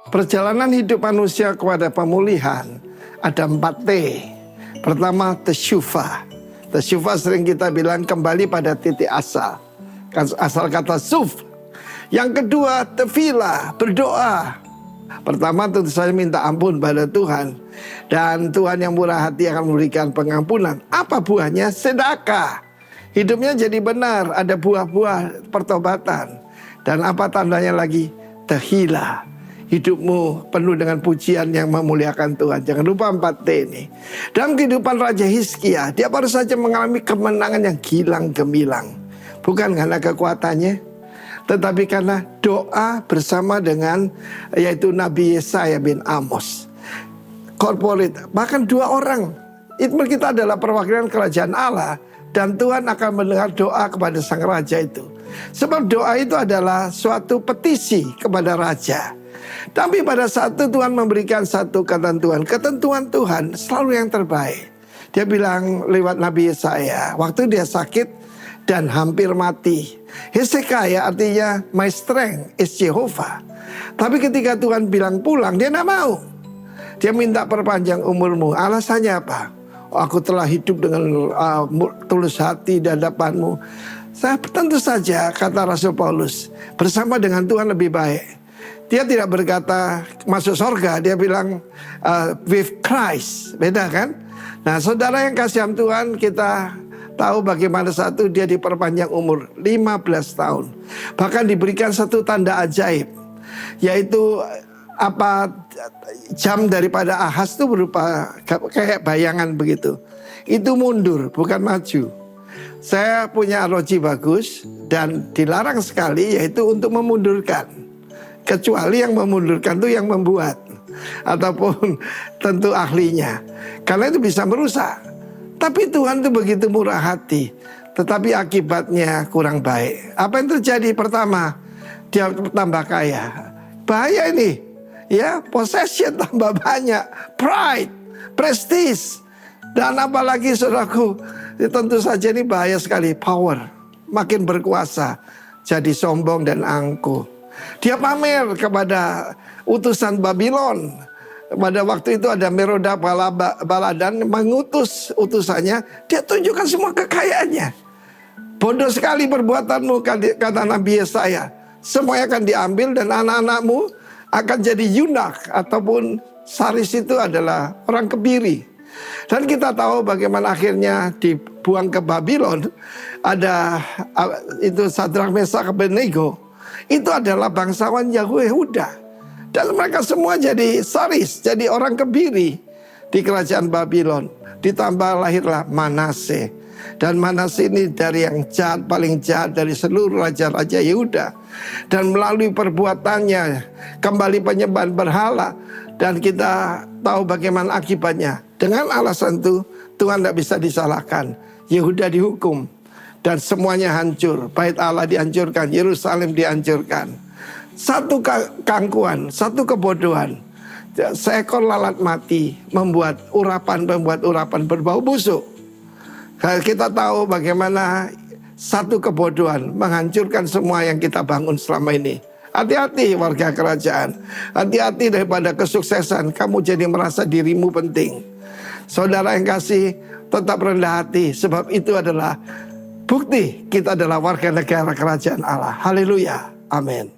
Perjalanan hidup manusia kepada pemulihan ada 4T. Pertama, tesyufa. Tesyufa sering kita bilang kembali pada titik asal. Asal kata suf. Yang kedua, tefila, berdoa. Pertama tentu saja minta ampun pada Tuhan. Dan Tuhan yang murah hati akan memberikan pengampunan. Apa buahnya? Sedekah. Hidupnya jadi benar, ada buah-buah pertobatan. Dan apa tandanya lagi? Tehila. Hidupmu penuh dengan pujian yang memuliakan Tuhan. Jangan lupa 4T ini. Dalam kehidupan Raja Hizkia, dia baru saja mengalami kemenangan yang gilang gemilang. Bukan karena kekuatannya, tetapi karena doa bersama dengan yaitu Nabi Yesaya bin Amos. Corporate, bahkan 2 orang. Itu kita adalah perwakilan kerajaan Allah. Dan Tuhan akan mendengar doa kepada sang raja itu. Sebab doa itu adalah suatu petisi kepada raja. Tapi pada saat itu Tuhan memberikan satu ketentuan. Ketentuan Tuhan selalu yang terbaik. Dia bilang lewat Nabi Yesaya, waktu dia sakit dan hampir mati. Hezekiah artinya my strength is Jehovah. Tapi ketika Tuhan bilang pulang, dia tidak mau. Dia minta perpanjang umurmu. Alasannya apa? Aku telah hidup dengan tulus hati di hadapanmu. Saya tentu saja, kata Rasul Paulus, bersama dengan Tuhan lebih baik. Dia tidak berkata masuk surga, dia bilang with Christ. Beda kan? Nah, saudara yang kasihan Tuhan, kita tahu bagaimana saat itu dia diperpanjang umur 15 tahun. Bahkan diberikan satu tanda ajaib, yaitu jam daripada Ahaz itu berupa kayak bayangan begitu. Itu mundur, bukan maju. Saya punya analogi bagus dan dilarang sekali, yaitu untuk memundurkan. Kecuali yang memundurkan itu yang membuat, ataupun tentu ahlinya. Karena itu bisa merusak. Tapi Tuhan itu begitu murah hati, tetapi akibatnya kurang baik. Apa yang terjadi? Pertama, dia tambah kaya. Bahaya ini. Ya, possession tambah banyak, pride, prestige, dan apalagi saudaraku, tentu saja ini bahaya sekali, power, makin berkuasa, jadi sombong dan angkuh. Dia pamer kepada utusan Babylon. Pada waktu itu ada Merodak Baladan mengutus utusannya, dia tunjukkan semua kekayaannya. Bodoh sekali perbuatanmu, kata Nabi Yesaya. Semuanya akan diambil dan anak-anakmu akan jadi yunak, ataupun Saris itu adalah orang kebiri. Dan kita tahu bagaimana akhirnya dibuang ke Babylon. Ada itu Sadrak, Mesak, Abednego. Itu adalah bangsawan Yehuda. Dan mereka semua jadi Saris, jadi orang kebiri di kerajaan Babylon. Ditambah lahirlah Manase. Dan Manase ini dari yang jahat, paling jahat dari seluruh raja-raja Yehuda. Dan melalui perbuatannya kembali penyembahan berhala. Dan kita tahu bagaimana akibatnya. Dengan alasan itu Tuhan tidak bisa disalahkan. Yehuda dihukum dan semuanya hancur. Bait Allah dihancurkan, Yerusalem dihancurkan. Satu keangkuhan, satu kebodohan. Seekor lalat mati membuat urapan berbau busuk. Kita tahu bagaimana satu kebodohan menghancurkan semua yang kita bangun selama ini. Hati-hati warga kerajaan. Hati-hati daripada kesuksesan kamu jadi merasa dirimu penting. Saudara yang kasih, tetap rendah hati. Sebab itu adalah bukti kita adalah warga negara kerajaan Allah. Haleluya. Amin.